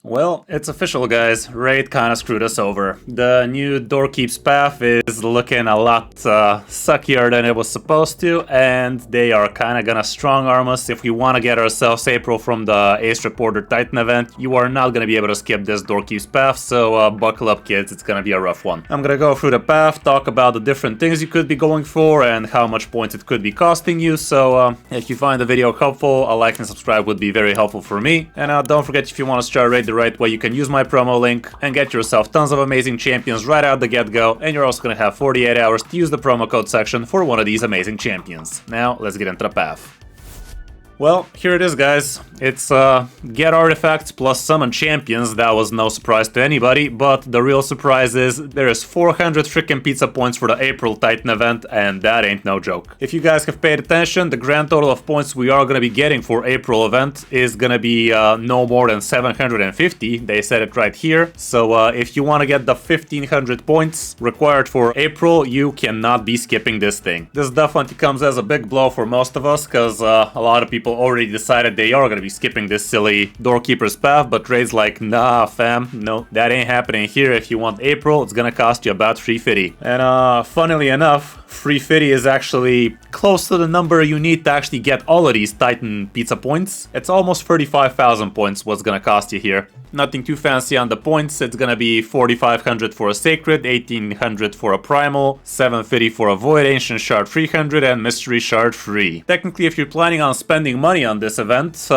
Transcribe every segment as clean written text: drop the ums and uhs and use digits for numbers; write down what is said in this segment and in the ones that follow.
Well, it's official, guys. Raid kinda screwed us over. The new Doorkeep's Path is looking a lot suckier than it was supposed to, and they are kinda gonna strong-arm us. If we wanna get ourselves April from the Ace Reporter Titan event, you are not gonna be able to skip this Doorkeep's Path, so buckle up, kids. It's gonna be a rough one. I'm gonna go through the path, talk about the different things you could be going for, and how much points it could be costing you, so if you find the video helpful, a like and subscribe would be very helpful for me. And don't forget, if you want to start Raid the right way, you can use my promo link and get yourself tons of amazing champions right out the get-go, and you're also going to have 48 hours to use the promo code section for one of these amazing champions. Now, let's get into the path. Well, here it is, guys. It's get artifacts plus summon champions. That was no surprise to anybody, but the real surprise is there is 400 freaking pizza points for the April Titan event, and that ain't no joke. If you guys have paid attention, the grand total of points we are gonna be getting for April event is gonna be no more than 750. They said it right here. So if you want to get the 1500 points required for April, you cannot be skipping this thing. This definitely comes as a big blow for most of us, because a lot of people already decided they are gonna be skipping this silly Doorkeeper's Path, but Raid's like, nah fam, no, that ain't happening here. If you want April, it's gonna cost you about 350. And funnily enough, 350 is actually close to the number you need to actually get all of these Titan pizza points. It's almost 35,000 points what's gonna cost you here. Nothing too fancy on the points. It's gonna be 4,500 for a Sacred, 1,800 for a Primal, 750 for a Void, Ancient Shard 300, and Mystery Shard 3. Technically, if you're planning on spending money on this event,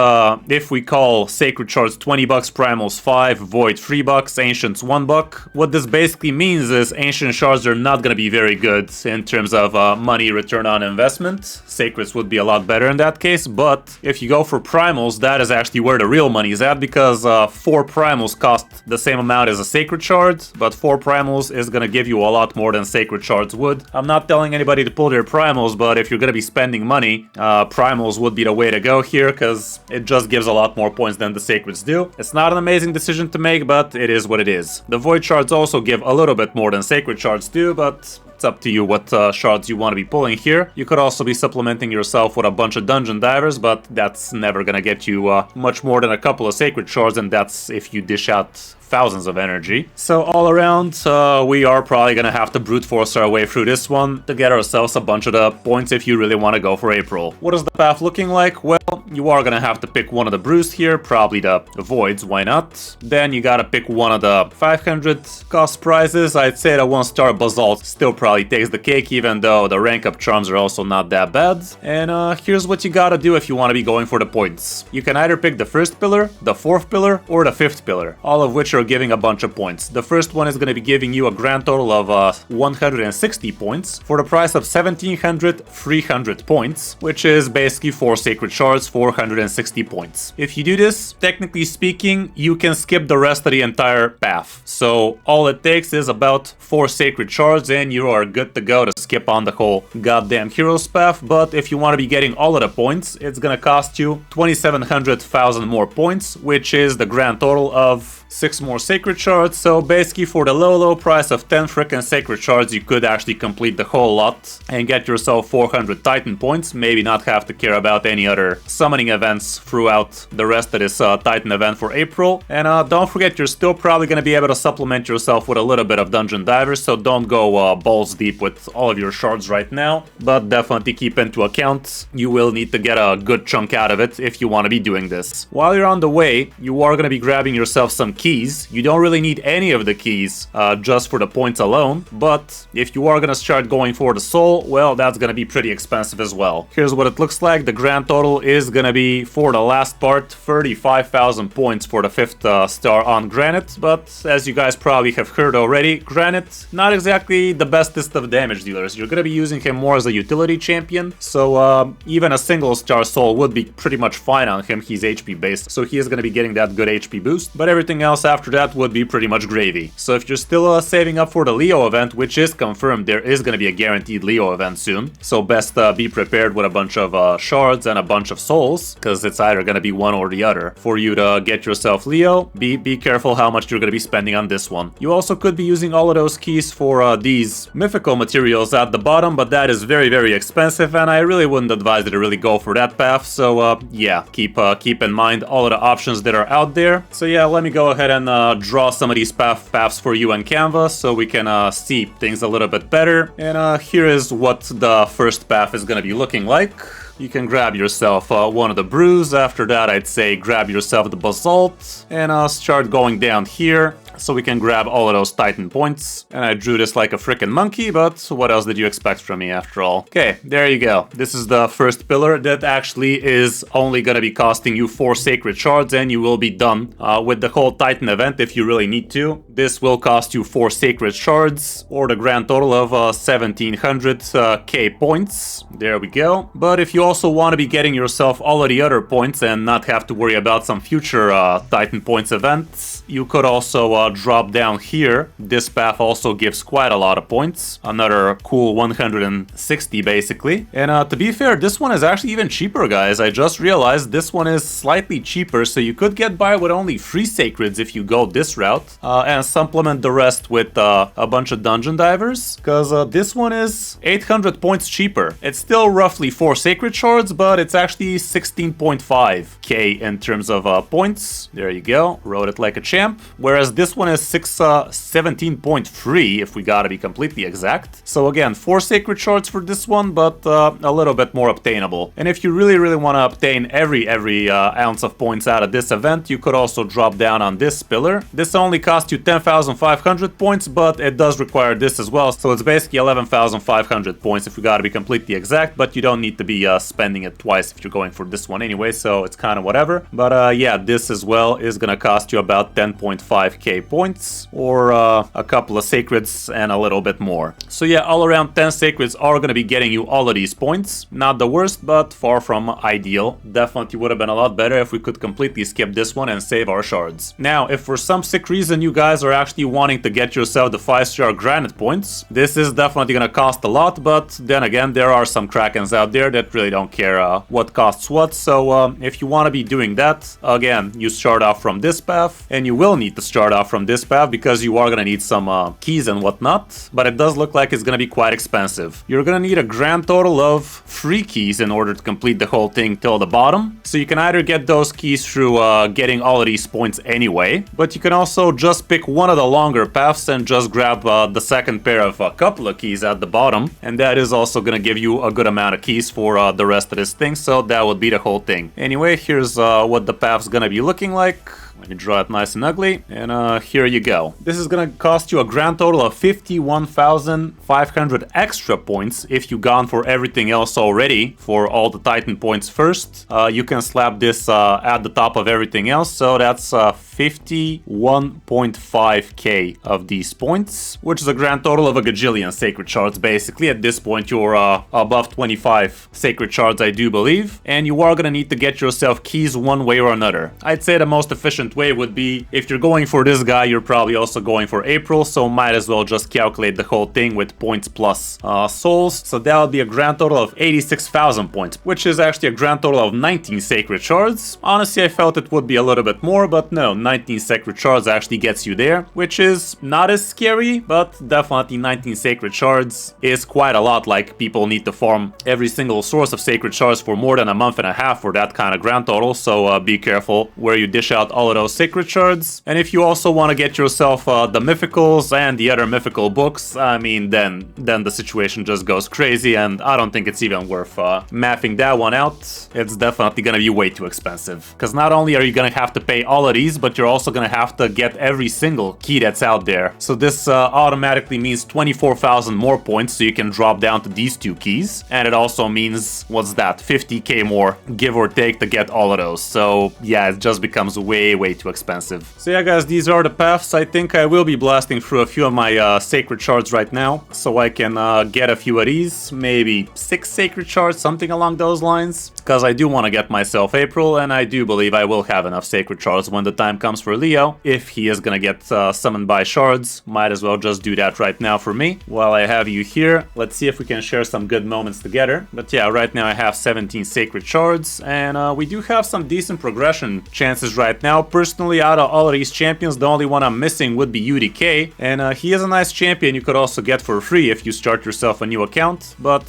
if we call Sacred Shards 20 bucks, Primals 5, Void 3 bucks, Ancients 1 buck, what this basically means is Ancient Shards are not gonna be very good in terms of money return on investment. Sacreds would be a lot better in that case, but if you go for Primals, that is actually where the real money is at, because 4 Primals cost the same amount as a Sacred Shard, but 4 Primals is gonna give you a lot more than Sacred Shards would. I'm not telling anybody to pull their Primals, but if you're gonna be spending money, Primals would be the way to go here, because it just gives a lot more points than the Sacreds do. It's not an amazing decision to make, but it is what it is. The Void Shards also give a little bit more than Sacred Shards do, but it's up to you what shards you want to be pulling here. You could also be supplementing yourself with a bunch of Dungeon Divers, but that's never gonna get you much more than a couple of Sacred Shards, and that's if you dish out thousands of energy. So all around, we are probably gonna have to brute force our way through this one to get ourselves a bunch of the points if you really want to go for April. What is the path looking like? Well, you are gonna have to pick one of the brews here, probably the Voids, why not? Then you gotta pick one of the 500 cost prizes. I'd say the 1-star Basalt still probably takes the cake, even though the rank up charms are also not that bad. And here's what you gotta do if you want to be going for the points. You can either pick the 1st pillar, the 4th pillar, or the 5th pillar, all of which are giving a bunch of points. The first one is going to be giving you a grand total of 160 points for the price of 1,300 points, which is basically 4 Sacred Shards, 460 points. If you do this, technically speaking, you can skip the rest of the entire path. So all it takes is about 4 Sacred Shards and you are good to go to skip on the whole goddamn Heroes path. But if you want to be getting all of the points, it's going to cost you 2,700,000 more points, which is the grand total of 6 more Sacred Shards. So basically for the low price of 10 frickin' Sacred Shards, you could actually complete the whole lot and get yourself 400 Titan points, maybe not have to care about any other summoning events throughout the rest of this Titan event for April. And don't forget, you're still probably going to be able to supplement yourself with a little bit of Dungeon Divers, so don't go balls deep with all of your shards right now, but definitely keep into account you will need to get a good chunk out of it if you want to be doing this. While you're on the way, you are going to be grabbing yourself some keys. You don't really need any of the keys just for the points alone, but if you are gonna start going for the soul, well, that's gonna be pretty expensive as well. Here's what it looks like. The grand total is gonna be, for the last part, 35,000 points for the 5th star on Granite, but as you guys probably have heard already, Granite, not exactly the bestest of damage dealers. You're gonna be using him more as a utility champion, so even a single star soul would be pretty much fine on him. He's HP based, so he is gonna be getting that good HP boost, but everything else after that would be pretty much gravy. So if you're still saving up for the Leo event, which is confirmed, there is going to be a guaranteed Leo event soon, so best be prepared with a bunch of shards and a bunch of souls, because it's either going to be one or the other. For you to get yourself Leo, be careful how much you're going to be spending on this one. You also could be using all of those keys for these mythical materials at the bottom, but that is very expensive, and I really wouldn't advise you to really go for that path. So yeah, keep in mind all of the options that are out there. So yeah, let me go ahead ahead and draw some of these paths for you on canvas so we can see things a little bit better. And here is what the first path is going to be looking like. You can grab yourself one of the brews. After that, I'd say grab yourself the basalt and start going down here. So we can grab all of those Titan points. And I drew this like a frickin' monkey, but what else did you expect from me after all? Okay, there you go. This is the first pillar that actually is only gonna be costing you 4 sacred shards, and you will be done with the whole Titan event if you really need to. This will cost you 4 sacred shards, or the grand total of 1700k points. There we go. But if you also want to be getting yourself all of the other points and not have to worry about some future Titan points events, you could also drop down here. This path also gives quite a lot of points. Another cool 160 basically. And to be fair, this one is actually even cheaper, guys. I just realized this one is slightly cheaper, so you could get by with only 3 sacreds if you go this route and supplement the rest with a bunch of dungeon divers, because this one is 800 points cheaper. It's still roughly 4 sacred shards, but it's actually 16.5k in terms of points. There you go, wrote it like a champ. Whereas this one is 17.3 if we gotta be completely exact. So again, 4 sacred shards for this one, but a little bit more obtainable. And if you really want to obtain every ounce of points out of this event, you could also drop down on this pillar. This only costs you 10,500 points, but it does require this as well. So it's basically 11,500 points if we gotta be completely exact, but you don't need to be spending it twice if you're going for this one anyway, so it's kind of whatever. But yeah, this as well is gonna cost you about 10.5k points, or a couple of sacreds and a little bit more. So yeah, all around 10 sacreds are gonna be getting you all of these points. Not the worst, but far from ideal. Definitely would have been a lot better if we could completely skip this one and save our shards. Now, if for some sick reason you guys are actually wanting to get yourself the 5-star granite points, this is definitely gonna cost a lot, but then again, there are some krakens out there that really don't care what costs what. So if you want to be doing that, again, you start off from this path, and you will need to start off from this path because you are gonna need some keys and whatnot, but it does look like it's gonna be quite expensive. You're gonna need a grand total of 3 keys in order to complete the whole thing till the bottom. So you can either get those keys through getting all of these points anyway, but you can also just pick one of the longer paths and just grab the second pair of a couple of keys at the bottom, and that is also gonna give you a good amount of keys for the rest of this thing, so that would be the whole thing. Anyway, here's what the path's gonna be looking like. Let me draw it nice and ugly, and here you go. This is gonna cost you a grand total of 51,500 extra points if you've gone for everything else already, for all the Titan points first. You can slap this at the top of everything else, so that's 51.5k of these points, which is a grand total of a gajillion sacred shards basically. At this point you're above 25 sacred shards, I do believe, and you are gonna need to get yourself keys one way or another. I'd say the most efficient way would be, if you're going for this guy, you're probably also going for April, so might as well just calculate the whole thing with points plus souls. So that would be a grand total of 86,000 points, which is actually a grand total of 19 sacred shards. Honestly, I felt it would be a little bit more, but no, 19 sacred shards actually gets you there, which is not as scary, but definitely 19 sacred shards is quite a lot. Like, people need to farm every single source of sacred shards for more than a month and a half for that kind of grand total, so be careful where you dish out all of those sacred shards. And if you also want to get yourself the mythicals and the other mythical books, I mean, then the situation just goes crazy, and I don't think it's even worth mapping that one out. It's definitely gonna be way too expensive, because not only are you gonna have to pay all of these, but you're also gonna have to get every single key that's out there. So this automatically means 24,000 more points, so you can drop down to these 2 keys, and it also means, what's that, 50k more, give or take, to get all of those. So yeah, it just becomes way too expensive. So yeah, guys, these are the paths. I think I will be blasting through a few of my sacred shards right now, so I can get a few of these, maybe 6 sacred shards, something along those lines, because I do want to get myself April, and I do believe I will have enough sacred shards when the time comes for Leo. If he is gonna get summoned by shards, might as well just do that right now for me while I have you here. Let's see if we can share some good moments together. But yeah, right now I have 17 sacred shards, and we do have some decent progression chances right now. personally, out of all of these champions, the only one I'm missing would be UDK, and he is a nice champion you could also get for free if you start yourself a new account, but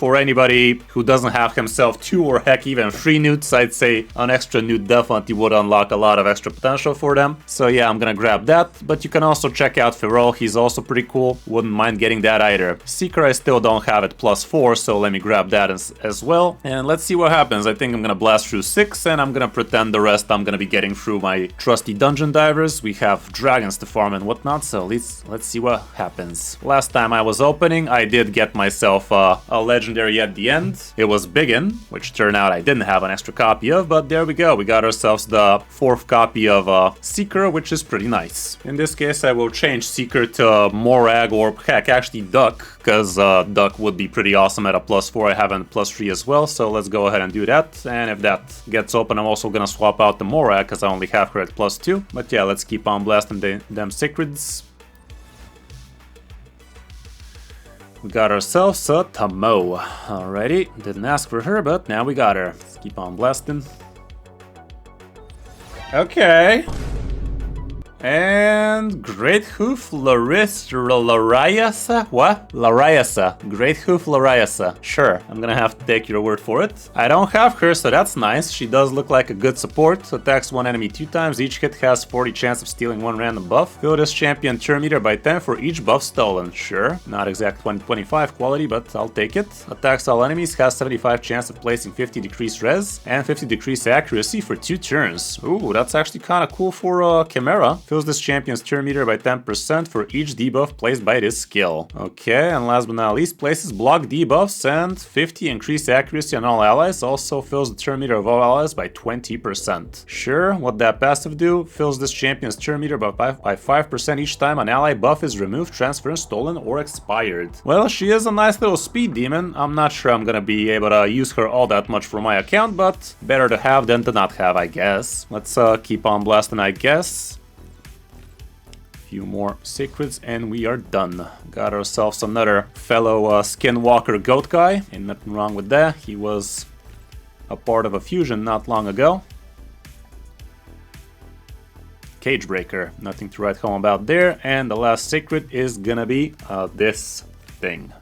for anybody who doesn't have himself 2 or heck even 3 newts, I'd say an extra newt definitely would unlock a lot of extra potential for them. So yeah, I'm gonna grab that, but you can also check out Feral, he's also pretty cool, wouldn't mind getting that either. Seeker I still don't have at +4, so let me grab that as well, and let's see what happens. I think I'm gonna blast through 6, and I'm gonna pretend the rest I'm gonna be getting through my trusty dungeon divers. We have dragons to farm and whatnot, so let's see what happens. Last time I was opening, I did get myself a legendary at the end. It was Biggin, which turned out I didn't have an extra copy of, but there we go. We got ourselves the 4th copy of Seeker, which is pretty nice. In this case, I will change Seeker to Morag, or heck, actually Duck, because Duck would be pretty awesome at a +4. I have a +3 as well, so let's go ahead and do that. And if that gets open, I'm also gonna swap out the Morag, because I only have her at +2. But yeah, let's keep on blasting them Cichrids. We got ourselves a Tamo. Alrighty, didn't ask for her, but now we got her. Let's keep on blasting. Okay. And Great Hoof Lariasa? What? Lariasa. Great Hoof Lariasa. Sure, I'm gonna have to take your word for it. I don't have her, so that's nice. She does look like a good support. Attacks one enemy 2 times. Each hit has 40 chance of stealing 1 random buff. Fill this champion turn meter by 10 for each buff stolen. Sure, not exact 2025 quality, but I'll take it. Attacks all enemies. Has 75 chance of placing 50 decreased res and 50 decreased accuracy for 2 turns. Ooh, that's actually kind of cool for Chimera. Fills this champion's turn meter by 10% for each debuff placed by this skill. Okay, and last but not least, places block debuffs and 50 increased accuracy on all allies. Also fills the turn meter of all allies by 20%. Sure, what that passive do? Fills this champion's turn meter by 5% each time an ally buff is removed, transferred, stolen, or expired. Well, she is a nice little speed demon. I'm not sure I'm gonna be able to use her all that much for my account, but better to have than to not have, I guess. Let's keep on blasting, I guess. Few more secrets and we are done. Got ourselves another fellow skinwalker goat guy, and nothing wrong with that. He was a part of a fusion not long ago. Cagebreaker, nothing to write home about there. And the last secret is gonna be this thing.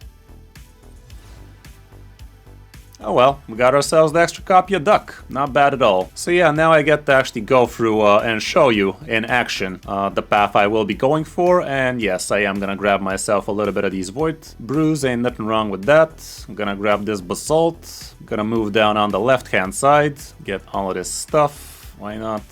Oh well, we got ourselves the extra copy of Duck. Not bad at all. So yeah, now I get to actually go through and show you in action the path I will be going for. And yes, I am gonna grab myself a little bit of these Void Brews, ain't nothing wrong with that. I'm gonna grab this Basalt. I'm gonna move down on the left-hand side, get all of this stuff. Why not?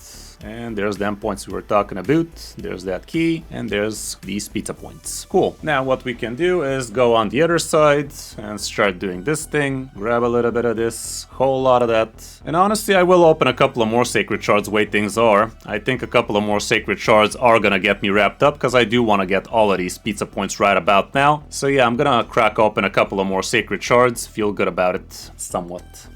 And there's the endpoints we were talking about. There's that key, and there's these pizza points. Cool. Now what we can do is go on the other side and start doing this thing. Grab a little bit of this, whole lot of that. And honestly, I will open a couple of more Sacred Shards way things are. I think a couple of more Sacred Shards are gonna get me wrapped up, because I do want to get all of these pizza points right about now. So yeah, I'm gonna crack open a couple of more Sacred Shards. Feel good about it, somewhat.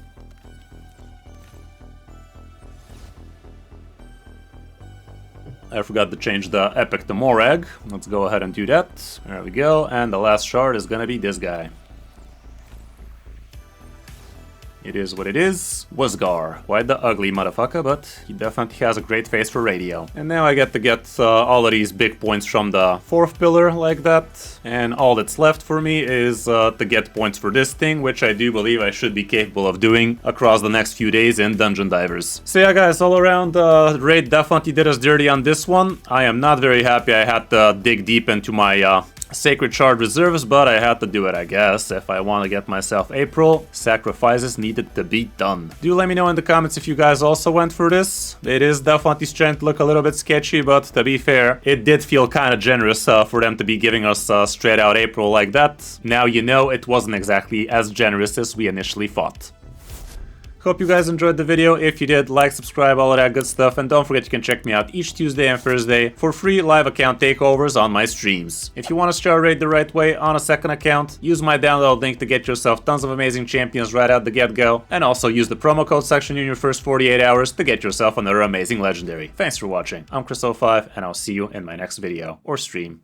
I forgot to change the Epic to Morag. Let's go ahead and do that. There we go. And the last shard is gonna be this guy. It is what it is. Wuzgar. Quite the ugly motherfucker, but he definitely has a great face for radio. And now I get to get all of these big points from the 4th pillar like that. And all that's left for me is to get points for this thing, which I do believe I should be capable of doing across the next few days in Dungeon Divers. So yeah guys, all around, Raid definitely did us dirty on this one. I am not very happy I had to dig deep into my Sacred Shard reserves, but I had to do it, I guess. If I want to get myself April, sacrifices needed to be done. Do let me know in the comments if you guys also went for this. It is definitely starting to look a little bit sketchy, but to be fair, it did feel kind of generous for them to be giving us straight out April like that. Now you know it wasn't exactly as generous as we initially thought. Hope you guys enjoyed the video. If you did, like, subscribe, all of that good stuff. And don't forget you can check me out each Tuesday and Thursday for free live account takeovers on my streams. If you want to start Raid the right way on a second account, use my download link to get yourself tons of amazing champions right out the get-go. And also use the promo code section in your first 48 hours to get yourself another amazing legendary. Thanks for watching. I'm Chris05, and I'll see you in my next video or stream.